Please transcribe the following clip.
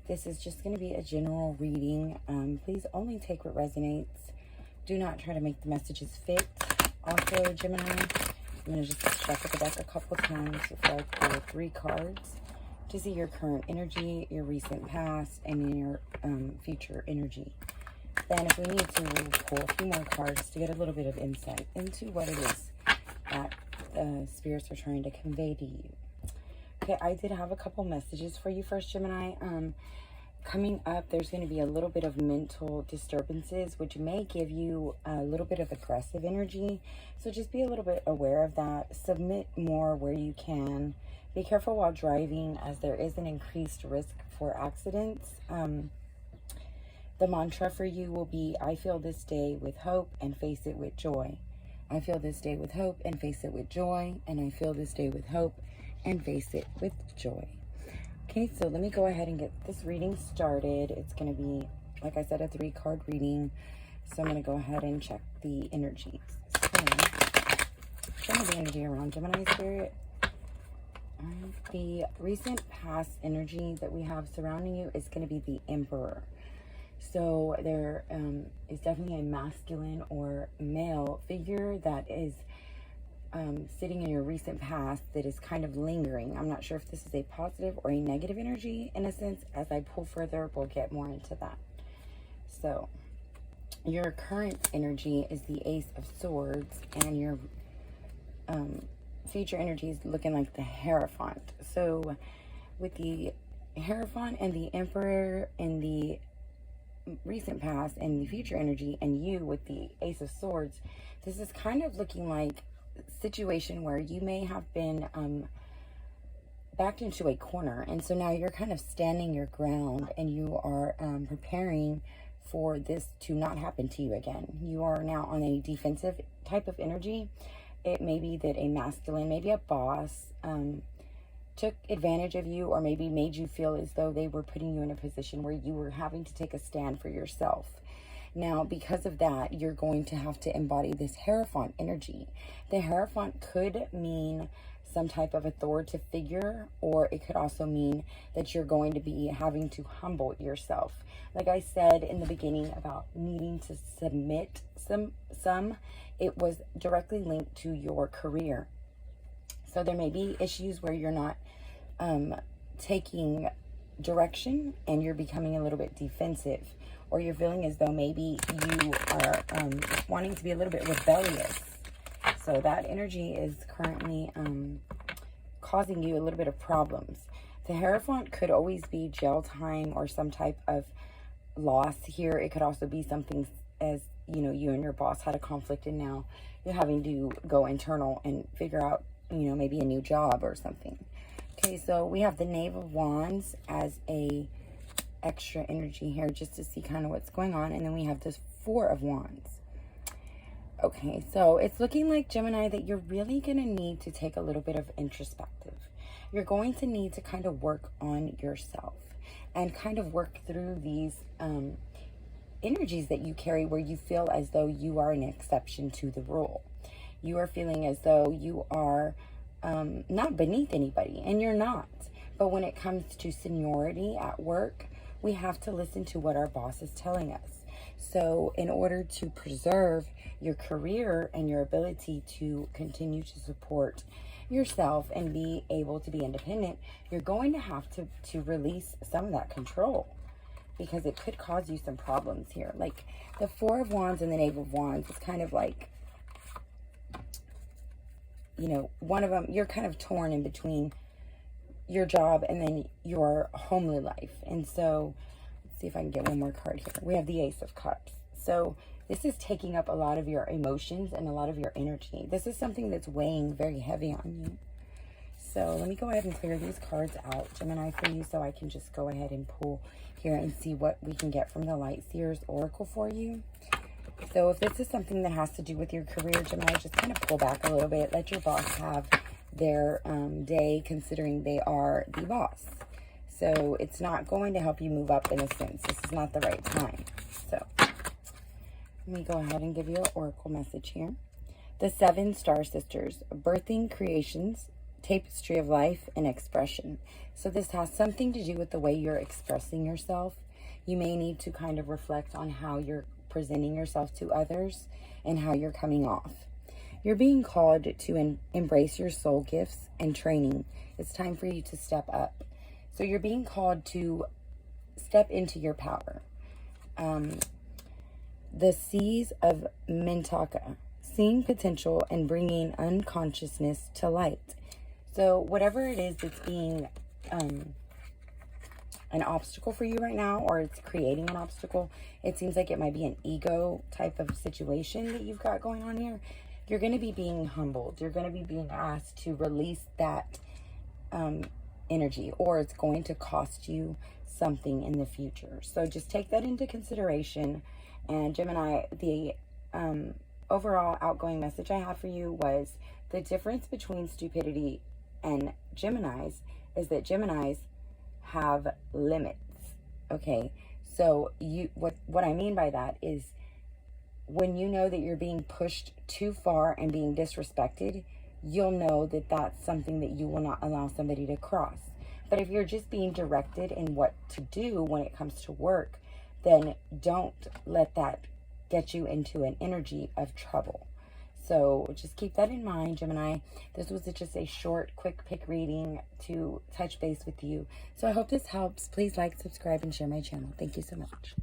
This is just going to be a general reading. Please only take what resonates. Do not try to make the messages fit. Also, Gemini, I'm going to just shuffle the deck a couple times before I pull 3 cards to see your current energy, your recent past, and your future energy. Then if we need to, we'll pull a few more cards to get a little bit of insight into what it is that the spirits are trying to convey to you. Okay, I did have a couple messages for you first, Gemini. Coming up, there's going to be a little bit of mental disturbances, which may give you a little bit of aggressive energy. So just be a little bit aware of that. Submit more where you can. Be careful while driving, as there is an increased risk for accidents. The mantra for you will be, I feel this day with hope and face it with joy. I feel this day with hope and face it with joy. And I feel this day with hope and face it with joy. Okay, so let me go ahead and get this reading started. It's going to be, like I said, a 3-card reading. So I'm going to go ahead and check the energies. So, some of the energy around Gemini spirit. The recent past energy that we have surrounding you is going to be the Emperor. So there is definitely a masculine or male figure that is sitting in your recent past that is kind of lingering. I'm not sure if this is a positive or a negative energy in a sense. As I pull further, we'll get more into that. So your current energy is the Ace of Swords, and your future energy is looking like the Hierophant. So with the Hierophant and the Emperor in the recent past and the future energy, and you with the Ace of Swords, this is kind of looking like situation where you may have been backed into a corner, and so now you're kind of standing your ground, and you are preparing for this to not happen to you again. You are now on a defensive type of energy. It may be that a masculine, maybe a boss, took advantage of you, or maybe made you feel as though they were putting you in a position where you were having to take a stand for yourself. Now, because of that, you're going to have to embody this Hierophant energy. The Hierophant could mean some type of authoritative figure, or it could also mean that you're going to be having to humble yourself. Like I said in the beginning about needing to submit it was directly linked to your career. So there may be issues where you're not taking direction and you're becoming a little bit defensive, or you're feeling as though maybe you are wanting to be a little bit rebellious. So that energy is currently causing you a little bit of problems. The Hierophant could always be jail time or some type of loss here. It could also be something as, you know, you and your boss had a conflict and now you're having to go internal and figure out, you know, maybe a new job or something. Okay, so we have the Knave of Wands as a extra energy here just to see kind of what's going on, and then we have this 4 of Wands. Okay, so it's looking like, Gemini, that you're really going to need to take a little bit of introspective. You're going to need to kind of work on yourself and kind of work through these energies that you carry, where you feel as though you are an exception to the rule. You are feeling as though you are not beneath anybody, and you're not. But when it comes to seniority at work, we have to listen to what our boss is telling us. So in order to preserve your career and your ability to continue to support yourself and be able to be independent, you're going to have to release some of that control, because it could cause you some problems here. Like the 4 of Wands and the Knave of Wands is kind of like, you know, one of them, you're kind of torn in between your job and then your homely life. And so let's see if I can get one more card here. We have the Ace of Cups. So this is taking up a lot of your emotions and a lot of your energy. This is something that's weighing very heavy on you. So let me go ahead and clear these cards out, Gemini, for you, so I can just go ahead and pull here and see what we can get from the Light Seers Oracle for you. So if this is something that has to do with your career, Gemini, just kind of pull back a little bit. Let your boss have their day, considering they are the boss. So it's not going to help you move up in a sense. This is not the right time. So let me go ahead and give you an oracle message here. The 7 Star Sisters, birthing creations tapestry of life and expression. So this has something to do with the way you're expressing yourself. You may need to kind of reflect on how you're presenting yourself to others and how you're coming off. You're being called to embrace your soul gifts and training. It's time for you to step up. So you're being called to step into your power. The seas of Mintaka, seeing potential and bringing unconsciousness to light. So whatever it is that's being an obstacle for you right now, or it's creating an obstacle, it seems like it might be an ego type of situation that you've got going on here. You're going to be being humbled. You're going to be being asked to release that energy, or it's going to cost you something in the future. So just take that into consideration. And Gemini, the overall outgoing message I have for you was the difference between stupidity and Geminis is that Geminis have limits. Okay, so what I mean by that is when you know that you're being pushed too far and being disrespected, you'll know that that's something that you will not allow somebody to cross. But if you're just being directed in what to do when it comes to work, then don't let that get you into an energy of trouble. So just keep that in mind, Gemini. This was just a short, quick pick reading to touch base with you. So I hope this helps. Please like, subscribe, and share my channel. Thank you so much.